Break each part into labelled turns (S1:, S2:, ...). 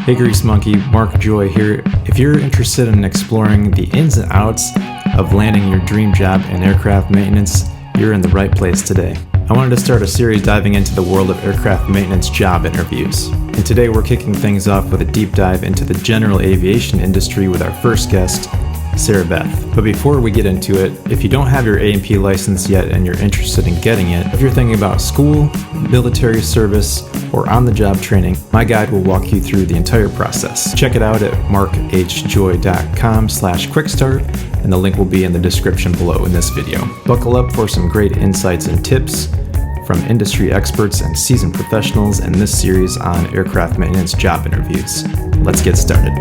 S1: Hey Grease Monkey, Mark Joy here. If you're interested in exploring the ins and outs of landing your dream job in aircraft maintenance, you're in the right place today. I wanted to start a series diving into the world of aircraft maintenance job interviews. And today we're kicking things off with a deep dive into the general aviation industry with our first guest, Sarahbeth. But before we get into it, if you don't have your A&P license yet and you're interested in getting it, if you're thinking about school, military service, or on-the-job training, my guide will walk you through the entire process. Check it out at markhjoy.com/quickstart, and the link will be in the description below in this video. Buckle up for some great insights and tips from industry experts and seasoned professionals in this series on aircraft maintenance job interviews. Let's get started.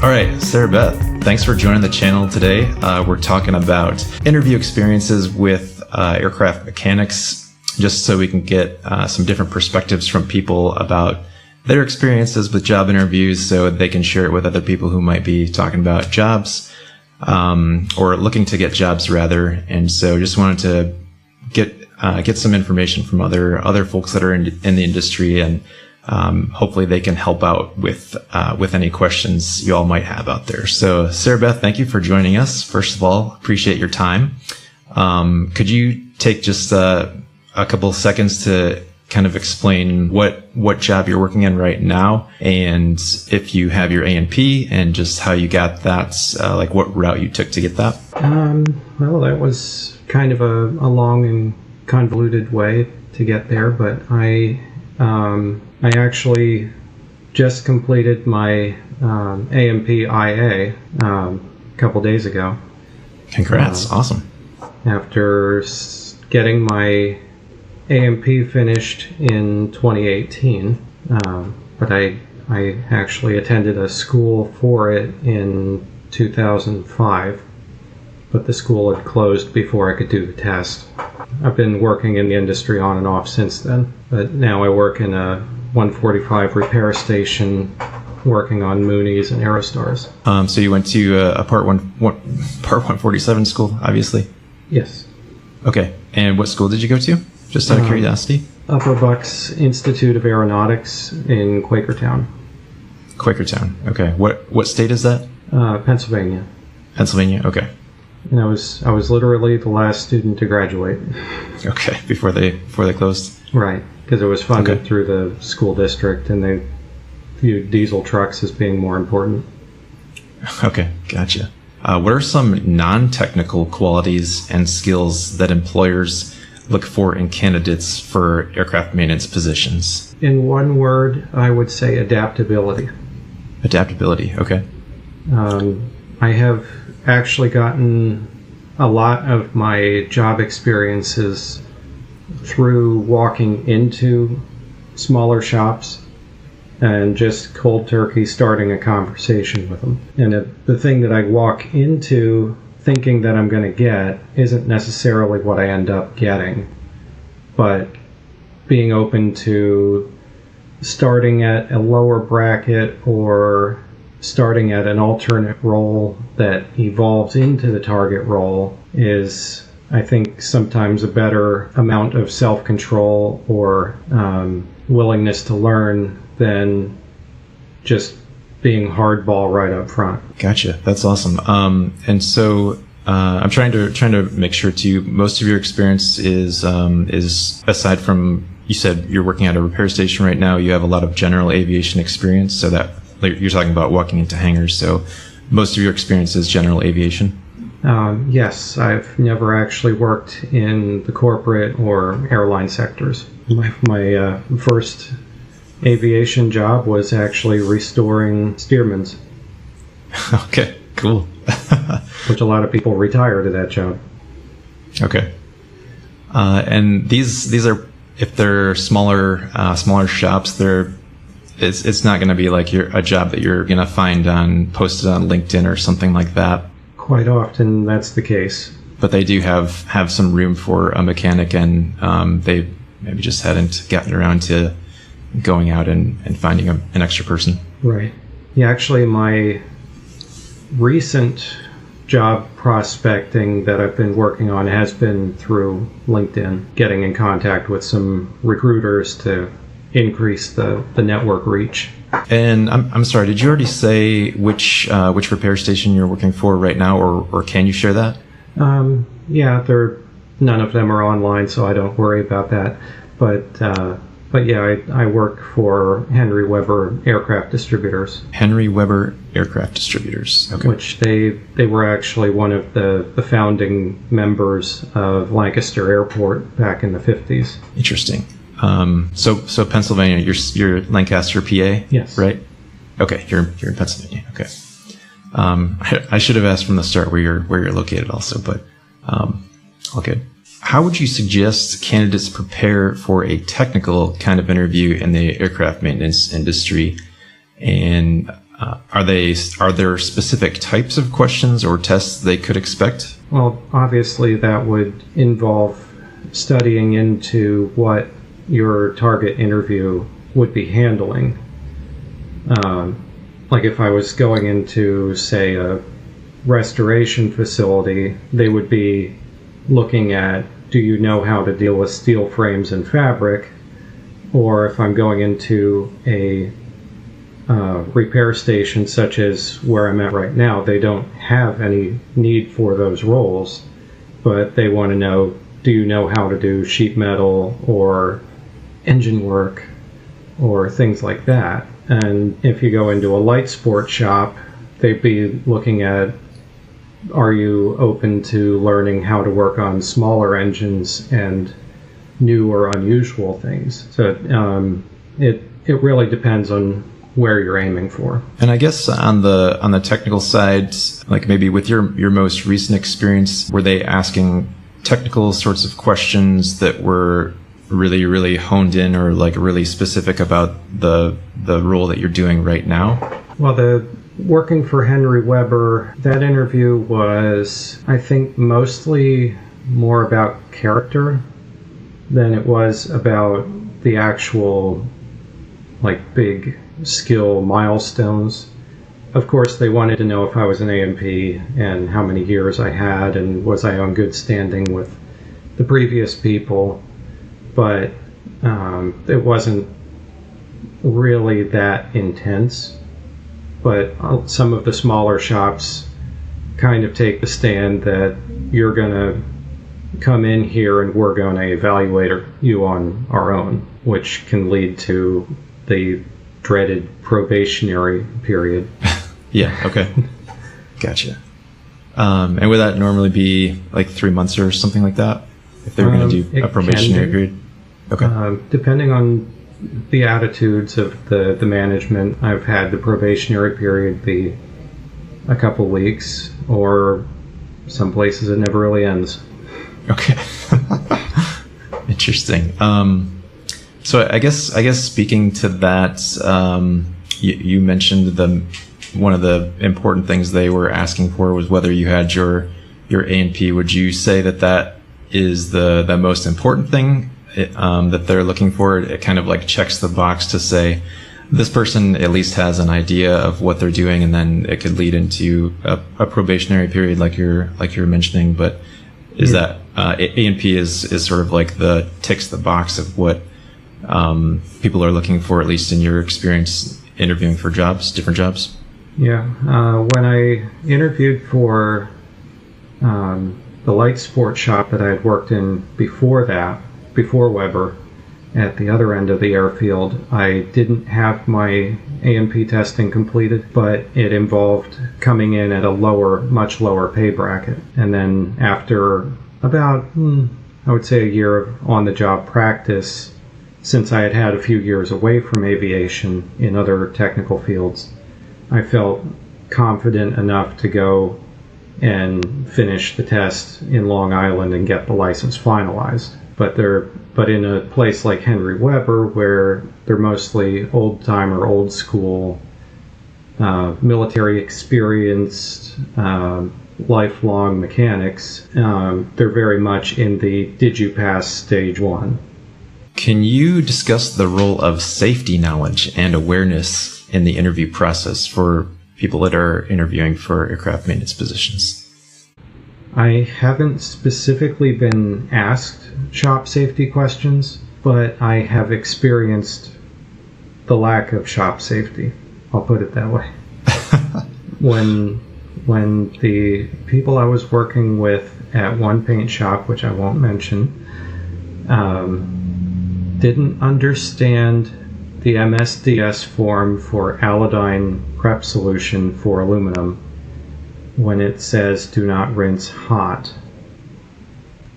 S1: All right, Sarahbeth, thanks for joining the channel today. We're talking about interview experiences with aircraft mechanics, just so we can get some different perspectives from people about their experiences with job interviews, so they can share it with other people who might be talking about jobs or looking to get jobs rather. And so just wanted to get some information from other folks that are in the industry, and hopefully they can help out with any questions you all might have out there. So Sarahbeth, thank you for joining us. First of all, appreciate your time. Could you take just a couple of seconds to kind of explain what job you're working in right now, and if you have your A&P, and just how you got that, like what route you took to get that?
S2: Well, that was kind of a long and convoluted way to get there, but I actually just completed my A&P IA a couple days ago.
S1: Congrats. Awesome.
S2: After getting my A&P finished in 2018, but I actually attended a school for it in 2005, but the school had closed before I could do the test. I've been working in the industry on and off since then, but now I work in a 145 repair station working on Moonies and Aerostars.
S1: So you went to a Part 147 school, obviously?
S2: Yes.
S1: Okay. And what school did you go to? Just out of curiosity.
S2: Upper Bucks Institute of Aeronautics in Quakertown.
S1: Quakertown. Okay. What state is that?
S2: Pennsylvania.
S1: Pennsylvania. Okay.
S2: And I was literally the last student to graduate.
S1: Okay. Before they closed.
S2: Right, because it was funded through the school district, and they viewed diesel trucks as being more important.
S1: Okay. Gotcha. What are some non-technical qualities and skills that employers look for in candidates for aircraft maintenance positions?
S2: In one word, I would say adaptability.
S1: Adaptability, okay.
S2: I have actually gotten a lot of my job experiences through walking into smaller shops and just cold turkey starting a conversation with them. And the thing that I walk into thinking that I'm going to get isn't necessarily what I end up getting, but being open to starting at a lower bracket or starting at an alternate role that evolves into the target role is, I think, sometimes a better amount of self-control or willingness to learn than just being hardball right up front.
S1: Gotcha. That's awesome. And so I'm trying to make sure too. Most of your experience is aside from, you said you're working at a repair station right now. You have a lot of general aviation experience. So that, like, you're talking about walking into hangars. So most of your experience is general aviation.
S2: Yes, I've never actually worked in the corporate or airline sectors. My first aviation job was actually restoring Stearmans.
S1: Okay, cool.
S2: Which a lot of people retire to that job.
S1: Okay. And these are, if they're smaller shops, it's not going to be like a job that you're going to find posted on LinkedIn or something like that.
S2: Quite often that's the case.
S1: But they do have some room for a mechanic, and they maybe just hadn't gotten around to going out and finding an extra person.
S2: Right. Yeah, actually my recent job prospecting that I've been working on has been through LinkedIn, getting in contact with some recruiters to increase the network reach.
S1: And I'm sorry, did you already say which repair station you're working for right now, or can you share that?
S2: Yeah, none of them are online, so I don't worry about that. But yeah, I work for Henry Weber Aircraft Distributors.
S1: Henry Weber Aircraft Distributors. Okay.
S2: Which they were actually one of the founding members of Lancaster Airport back in the 50s.
S1: Interesting. So Pennsylvania, you're Lancaster, PA?
S2: Yes.
S1: Right? Okay, you're in Pennsylvania. Okay. I should have asked from the start where you're located also, but all good. How would you suggest candidates prepare for a technical kind of interview in the aircraft maintenance industry? And are there specific types of questions or tests they could expect?
S2: Well, obviously that would involve studying into what your target interview would be handling. Like if I was going into, say, a restoration facility, they would be looking at, do you know how to deal with steel frames and fabric? Or if I'm going into a repair station such as where I'm at right now, they don't have any need for those roles, but they want to know, do you know how to do sheet metal or engine work or things like that? And if you go into a light sport shop, they'd be looking at, are you open to learning how to work on smaller engines and new or unusual things? So it really depends on where you're aiming for.
S1: And I guess on the technical side, like maybe with your most recent experience, were they asking technical sorts of questions that were really, really honed in or like really specific about the role that you're doing right now?
S2: Well, working for Henry Weber, that interview was, I think, mostly more about character than it was about the actual, like, big skill milestones. Of course, they wanted to know if I was an A&P and how many years I had and was I on good standing with the previous people, but it wasn't really that intense. But some of the smaller shops kind of take the stand that you're going to come in here and we're going to evaluate you on our own, which can lead to the dreaded probationary period.
S1: Yeah, okay. Gotcha. And would that normally be like 3 months or something like that? If they were going to do a probationary period? Okay.
S2: Depending on the attitudes of the management, I've had the probationary period be a couple weeks, or some places it never really ends.
S1: Okay. Interesting. So I guess speaking to that, you mentioned one of the important things they were asking for was whether you had your A&P. Would you say that is the most important thing that they're looking for? It kind of like checks the box to say this person at least has an idea of what they're doing, and then it could lead into a probationary period like you're mentioning. But is that A&P is sort of like the ticks the box of what people are looking for, at least in your experience interviewing for different jobs?
S2: Yeah. When I interviewed for the light sport shop that I had worked in before Weber, at the other end of the airfield, I didn't have my A&P testing completed, but it involved coming in at a much lower pay bracket. And then after about, I would say, a year of on-the-job practice, since I had had a few years away from aviation in other technical fields, I felt confident enough to go and finish the test in Long Island and get the license finalized. But in a place like Henry Weber, where they're mostly old-timer, old-school, military experienced, lifelong mechanics, they're very much in the did you pass stage one.
S1: Can you discuss the role of safety knowledge and awareness in the interview process for people that are interviewing for aircraft maintenance positions?
S2: I haven't specifically been asked shop safety questions, but I have experienced the lack of shop safety. I'll put it that way. When the people I was working with at one paint shop, which I won't mention, didn't understand the MSDS form for iodine prep solution for aluminum when it says do not rinse hot.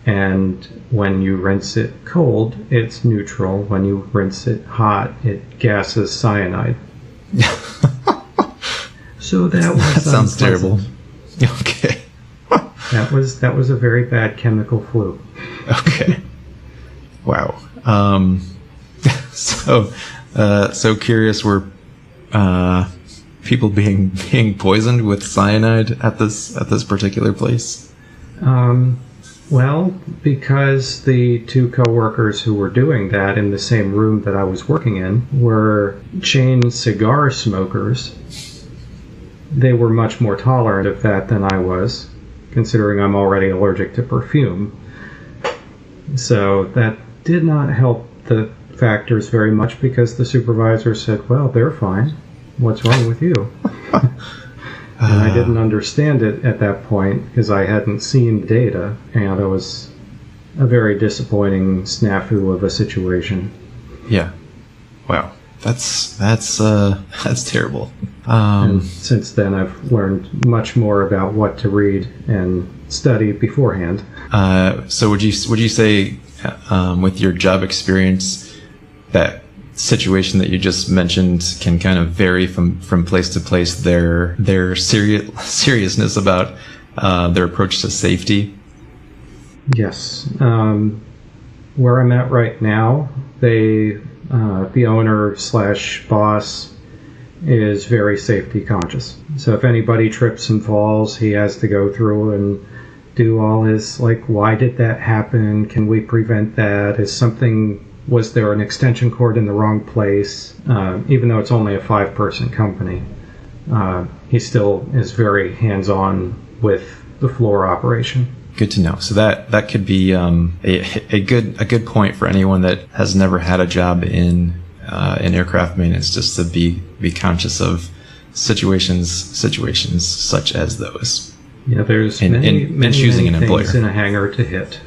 S2: And when you rinse it cold, it's neutral. When you rinse it hot, it gases cyanide. So that
S1: sounds terrible. Okay.
S2: That was a very bad chemical flu.
S1: Okay. Wow. So curious, were people being poisoned with cyanide at this particular place?
S2: Well, because the two coworkers who were doing that in the same room that I was working in were chain cigar smokers, they were much more tolerant of that than I was, considering I'm already allergic to perfume. So that did not help the factors very much, because the supervisor said, well, they're fine. What's wrong with you? And I didn't understand it at that point because I hadn't seen the data, and it was a very disappointing snafu of a situation.
S1: Yeah. Wow. That's terrible.
S2: And since then, I've learned much more about what to read and study beforehand.
S1: So would you say, with your job experience, that situation that you just mentioned can kind of vary from place to place, their seriousness about their approach to safety?
S2: Yes. Where I'm at right now, the owner / boss is very safety conscious. So if anybody trips and falls, he has to go through and do all his, like, why did that happen? Can we prevent that? Was there an extension cord in the wrong place? Even though it's only a 5-person company, he still is very hands-on with the floor operation.
S1: Good to know. So that could be a good point for anyone that has never had a job in aircraft maintenance, just to be conscious of situations such as those.
S2: Yeah, there's
S1: many choosing an employer.
S2: Things in a hangar to hit.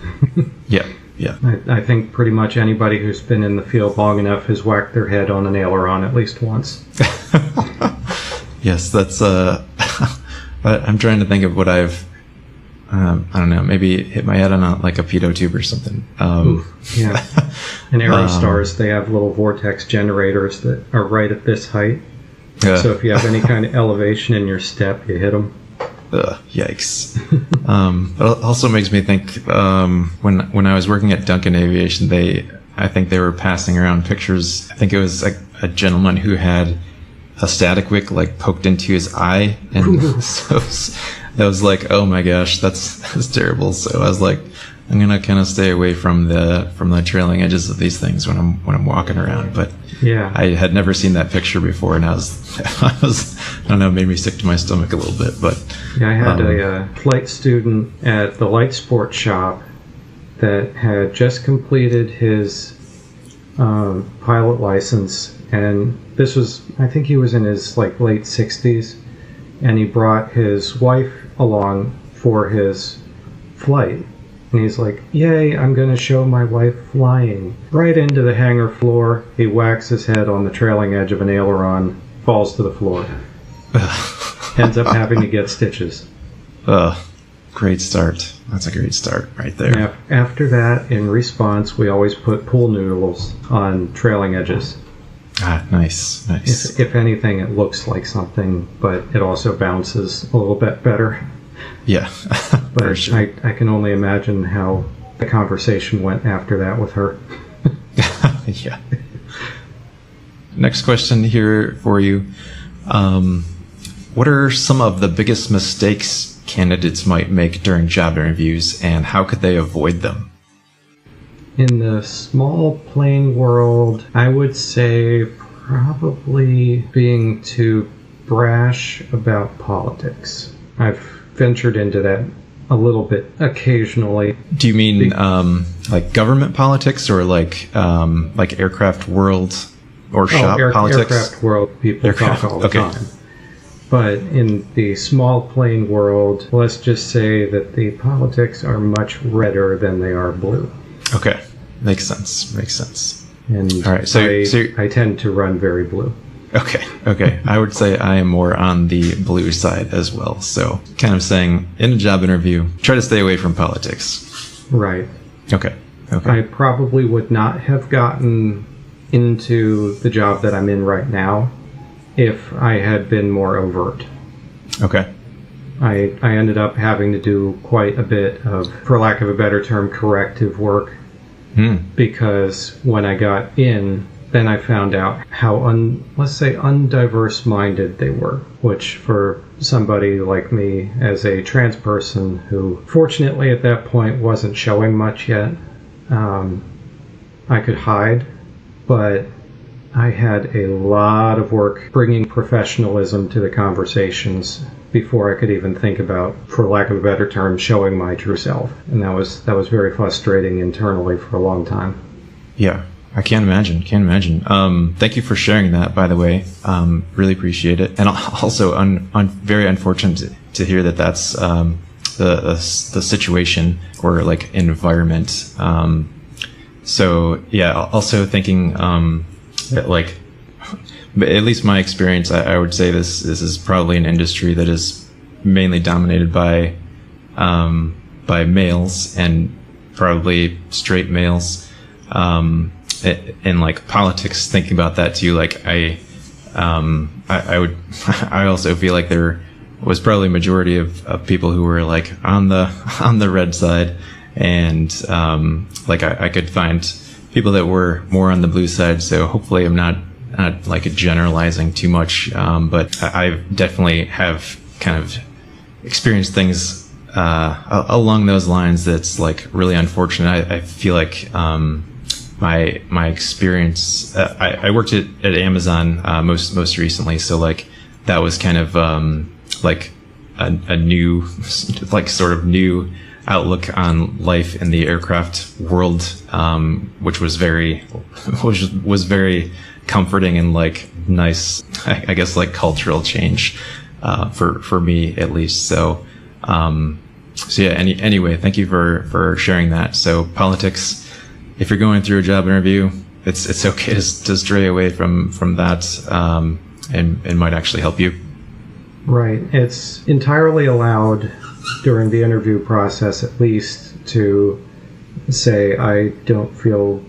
S1: Yeah. Yeah.
S2: I think pretty much anybody who's been in the field long enough has whacked their head on an aileron at least once.
S1: Yes, that's. I'm trying to think of what I've. I don't know. Maybe hit my head on a pitot tube or something.
S2: Yeah. In Aerostars, they have little vortex generators that are right at this height. So if you have any kind of elevation in your step, you hit them.
S1: Yikes. It also makes me think, when I was working at Duncan Aviation, I think they were passing around pictures. I think it was a gentleman who had a static wick poked into his eye, and so that was like, oh my gosh, that's terrible. So I was like, I'm gonna kind of stay away from the trailing edges of these things when I'm walking around. But
S2: yeah,
S1: I had never seen that picture before, and I was I don't know, made me sick to my stomach a little bit. But
S2: yeah, I had a flight student at the light sports shop that had just completed his pilot license, and this was, I think he was in his late 60s, and he brought his wife along for his flight. And he's like, yay, I'm going to show my wife flying. Right into the hangar floor, he whacks his head on the trailing edge of an aileron, falls to the floor. Ends up having to get stitches.
S1: Great start. That's a great start right there.
S2: After that, in response, we always put pool noodles on trailing edges.
S1: Nice.
S2: If anything, it looks like something, but it also bounces a little bit better.
S1: Yeah.
S2: But
S1: sure.
S2: I can only imagine how the conversation went after that with her.
S1: Yeah. Next question here for you. What are some of the biggest mistakes candidates might make during job interviews, and how could they avoid them?
S2: In the small plane world, I would say probably being too brash about politics. I've ventured into that a little bit occasionally.
S1: Do you mean like government politics, or like aircraft world or shop politics?
S2: Aircraft world, people talk all the time. But in the small plane world, let's just say that the politics are much redder than they are blue.
S1: Okay, makes sense.
S2: And
S1: all right, so
S2: I tend to run very blue.
S1: Okay. I would say I am more on the blue side as well. So kind of saying in a job interview, try to stay away from politics.
S2: Right.
S1: Okay.
S2: I probably would not have gotten into the job that I'm in right now if I had been more overt.
S1: Okay.
S2: I ended up having to do quite a bit of, for lack of a better term, corrective work. Because when I got in, then I found out how, let's say, undiverse-minded they were, which for somebody like me as a trans person who, fortunately at that point, wasn't showing much yet, I could hide, but I had a lot of work bringing professionalism to the conversations before I could even think about, for lack of a better term, showing my true self. And that was very frustrating internally for a long time.
S1: Yeah. I can't imagine. Thank you for sharing that, by the way. Really appreciate it. And also, very unfortunate to hear that that's the situation or like environment. So yeah, also thinking that, like, at least my experience, I would say this is probably an industry that is mainly dominated by males, and probably straight males. And like politics, thinking about that too, like I also feel like there was probably a majority of people who were like on the red side, and like I could find people that were more on the blue side. So hopefully I'm not like generalizing too much, but I definitely have kind of experienced things along those lines that's like really unfortunate. I feel like my experience, I worked at Amazon most recently, so like that was kind of like a new, like sort of new outlook on life in the aircraft world, which was very comforting and like nice, I guess, like cultural change for me at least. So yeah. Anyway, thank you for sharing that. So politics. If you're going through a job interview, it's okay to stray away from that, and might actually help you.
S2: Right. It's entirely allowed during the interview process, at least, to say, I don't feel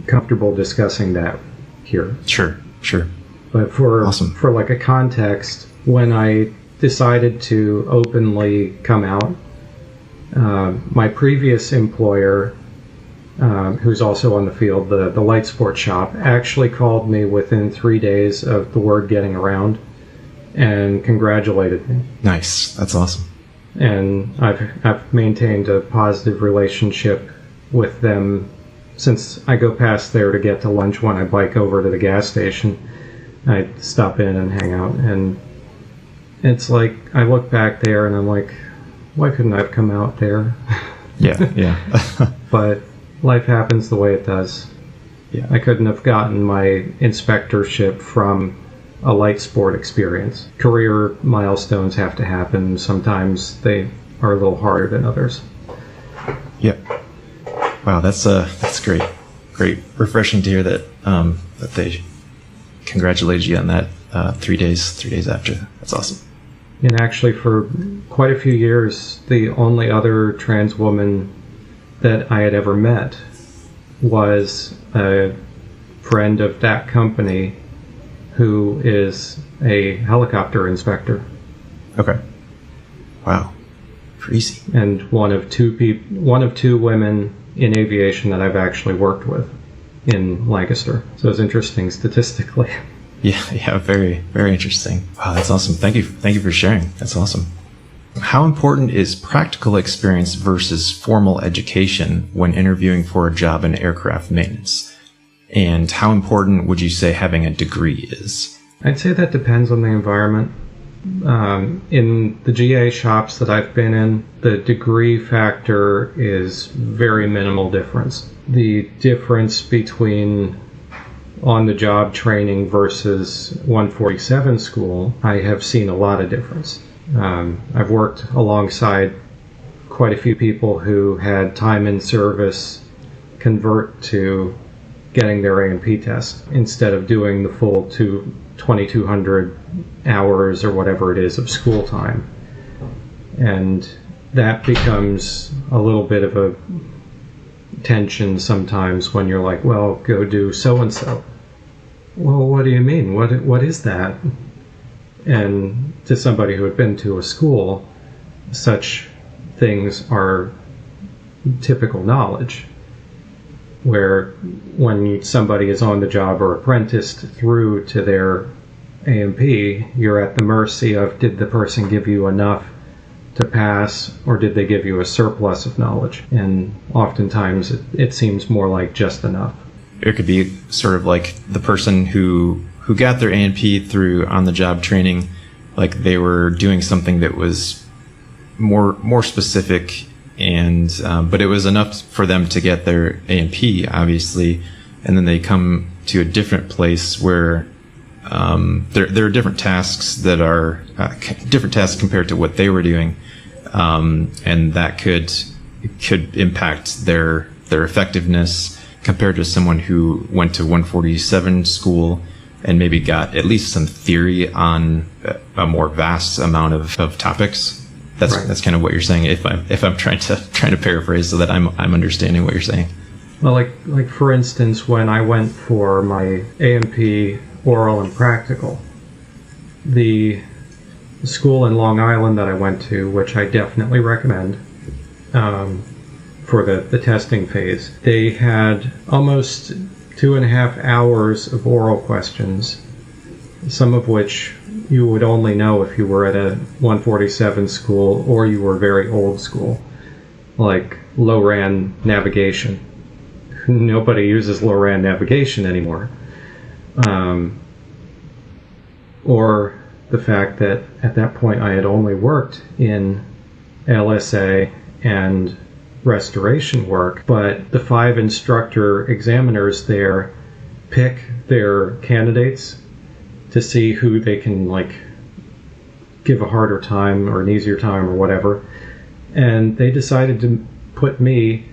S2: comfortable discussing that here. Sure. But for like a context, when I decided to openly come out, my previous employer, who's also on the field, the light sports shop, actually called me within 3 days of the word getting around and congratulated me.
S1: Nice. That's awesome.
S2: And I've maintained a positive relationship with them since I go past there to get to lunch. When I bike over to the gas station, I stop in and hang out, and it's like I look back there and I'm like, why couldn't I have come out there?
S1: Yeah.
S2: But life happens the way it does.
S1: Yeah.
S2: I couldn't have gotten my inspectorship from a light sport experience. Career milestones have to happen. Sometimes they are a little harder than others.
S1: Yeah. Wow, that's great. Great, refreshing to hear that that they congratulated you on that 3 days after. That's awesome.
S2: And actually, for quite a few years, the only other trans woman that I had ever met was a friend of that company who is a helicopter inspector.
S1: Okay. Wow. Crazy.
S2: And one of two women in aviation that I've actually worked with in Lancaster. So it's interesting statistically.
S1: Yeah, very, very interesting. Wow, that's awesome. Thank you for sharing. That's awesome. How important is practical experience versus formal education when interviewing for a job in aircraft maintenance? And how important would you say having a degree is?
S2: I'd say that depends on the environment. In the GA shops that I've been in, the degree factor is very minimal difference. The difference between on-the-job training versus 147 school, I have seen a lot of difference. I've worked alongside quite a few people who had time in service convert to getting their A&P test instead of doing the full 2,200 hours or whatever it is of school time. And that becomes a little bit of a tension sometimes when you're like, well, go do so-and-so. Well, what do you mean? What is that? And to somebody who had been to a school, such things are typical knowledge, where when somebody is on the job or apprenticed through to their A&P, you're at the mercy of, did the person give you enough to pass, or did they give you a surplus of knowledge? And oftentimes it seems more like just enough.
S1: It could be sort of like the person who got their A&P through on-the-job training, like they were doing something that was more specific, and but it was enough for them to get their A&P, obviously, and then they come to a different place where there are different tasks that are different tasks compared to what they were doing, and that could impact their effectiveness compared to someone who went to 147 school and maybe got at least some theory on a more vast amount of topics. That's right. That's kind of what you're saying. If I'm trying to paraphrase so that I'm understanding what you're saying.
S2: Well, like for instance, when I went for my A&P oral and practical, the school in Long Island that I went to, which I definitely recommend for the testing phase, they had almost 2.5 hours of oral questions, some of which you would only know if you were at a 147 school or you were very old school, like low-ran navigation. Nobody uses low-ran navigation anymore. Or the fact that at that point I had only worked in LSA and restoration work, but the 5 instructor examiners there pick their candidates to see who they can give a harder time or an easier time or whatever, and they decided to put me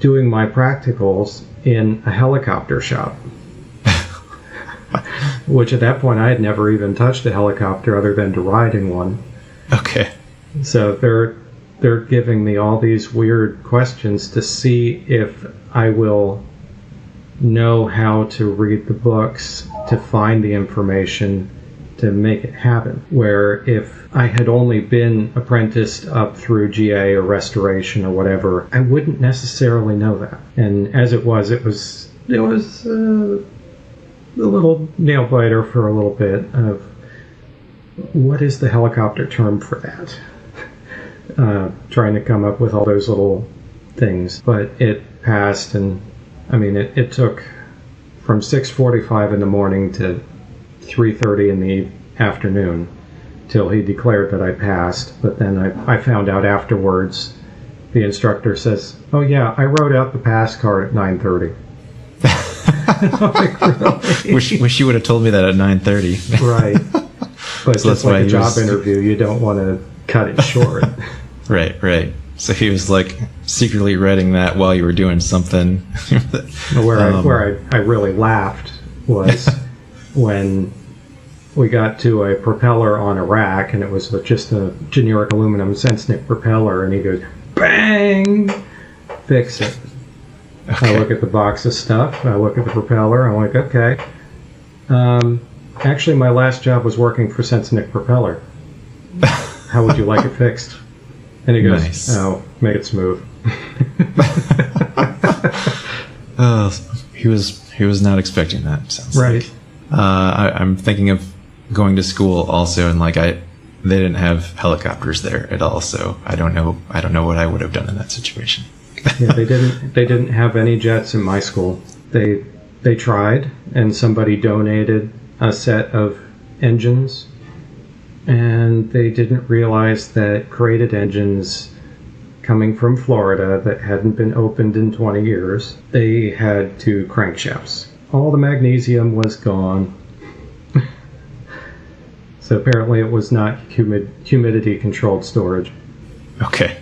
S2: doing my practicals in a helicopter shop. Which at that point I had never even touched a helicopter other than to ride in one.
S1: Okay.
S2: So they're giving me all these weird questions to see if I will know how to read the books, to find the information, to make it happen. Where if I had only been apprenticed up through GA or restoration or whatever, I wouldn't necessarily know that. And as it was a little nail biter for a little bit of what is the helicopter term for that? Trying to come up with all those little things, but it passed, and I mean it took from 6:45 in the morning to 3:30 in the afternoon till he declared that I passed. But then I found out afterwards, the instructor says, "Oh yeah, I wrote out the pass card at 9:30." Like, really?
S1: Wish you would have told me that at 9:30.
S2: Right. But
S1: So
S2: just like a job interview, you don't want to cut it short.
S1: Right. So he was secretly writing that while you were doing something.
S2: Where I really laughed was when we got to a propeller on a rack, and it was just a generic aluminum Sensnick propeller, and he goes, "Bang! Fix it." Okay. I look at the box of stuff, I look at the propeller, I'm like, okay. Actually, my last job was working for Sensnick Propeller. How would you like it fixed? And he goes, nice. "Oh, make it smooth."
S1: He was not expecting that. Sounds
S2: right.
S1: I'm thinking of going to school also, and they didn't have helicopters there at all, so I don't know what I would have done in that situation.
S2: Yeah, they didn't have any jets in my school. They tried, and somebody donated a set of engines, and they didn't realize that graded engines coming from Florida that hadn't been opened in 20 years, they had two crankshafts. All the magnesium was gone. So apparently it was not humidity controlled storage.
S1: Okay.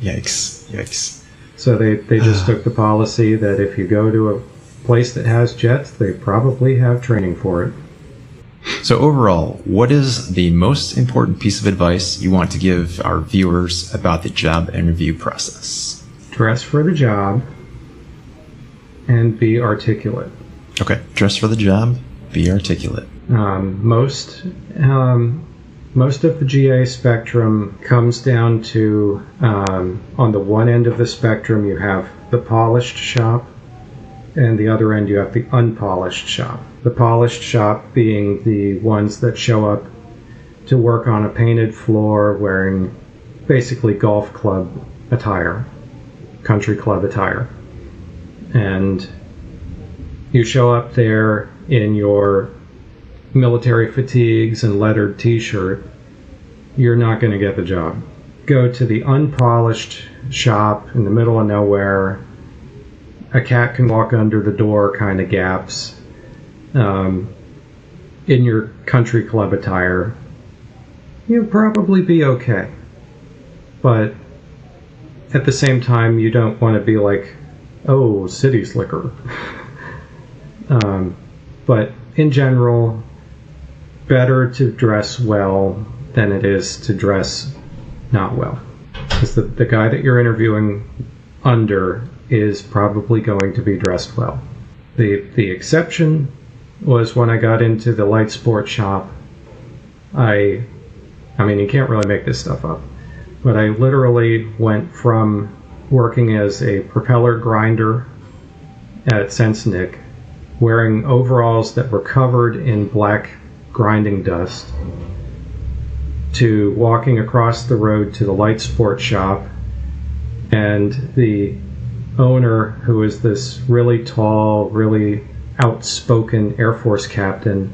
S1: Yikes.
S2: So they just took the policy that if you go to a place that has jets, they probably have training for it.
S1: So overall, what is the most important piece of advice you want to give our viewers about the job interview process?
S2: Dress for the job and be articulate.
S1: Okay. Dress for the job, be articulate.
S2: Most of the GA spectrum comes down to, on the one end of the spectrum, you have the polished shop, and the other end you have the unpolished shop. The polished shop being the ones that show up to work on a painted floor wearing basically golf club attire, country club attire. And you show up there in your military fatigues and lettered t-shirt, you're not going to get the job. Go to the unpolished shop in the middle of nowhere, a cat can walk under the door kind of gaps, in your country club attire, you'll probably be okay. But at the same time, you don't want to be like, oh, city slicker. But in general, better to dress well than it is to dress not well. Because the guy that you're interviewing under is probably going to be dressed well. The exception was when I got into the light sports shop. I mean, you can't really make this stuff up, but I literally went from working as a propeller grinder at Sensenik, wearing overalls that were covered in black grinding dust, to walking across the road to the light sports shop, and the owner, who is this really tall, really outspoken Air Force captain,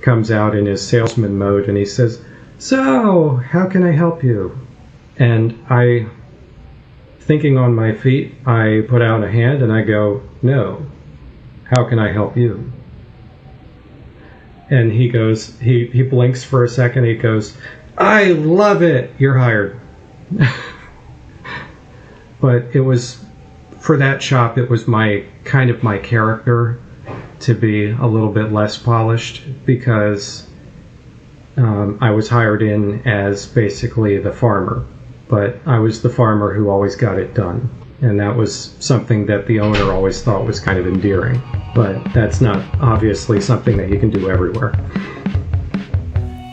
S2: comes out in his salesman mode and he says, "So, how can I help you?" And I, thinking on my feet, I put out a hand and I go, "No, how can I help you?" And he goes, he blinks for a second, he goes, "I love it, you're hired." But it was, for that shop, it was my character to be a little bit less polished, because I was hired in as basically the farmer, but I was the farmer who always got it done, and that was something that the owner always thought was kind of endearing, but that's not obviously something that you can do everywhere.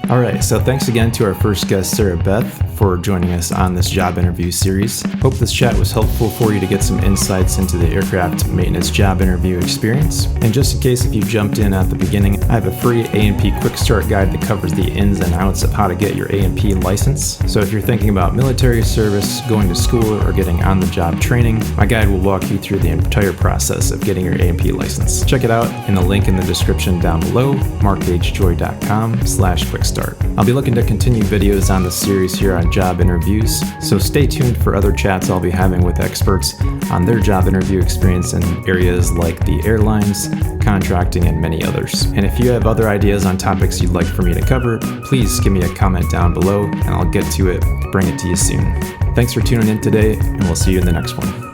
S1: All right, so thanks again to our first guest, Sarahbeth, for joining us on this job interview series. Hope this chat was helpful for you to get some insights into the aircraft maintenance job interview experience. And just in case if you jumped in at the beginning, I have a free A&P Quickstart guide that covers the ins and outs of how to get your A&P license. So if you're thinking about military service, going to school, or getting on-the-job training, my guide will walk you through the entire process of getting your A&P license. Check it out in the link in the description down below, markhjoy.com/Quickstart. I'll be looking to continue videos on this series here on job interviews, so stay tuned for other chats I'll be having with experts on their job interview experience in areas like the airlines, contracting, and many others. And if you have other ideas on topics you'd like for me to cover, please give me a comment down below and I'll get to it, bring it to you soon. Thanks for tuning in today, and we'll see you in the next one.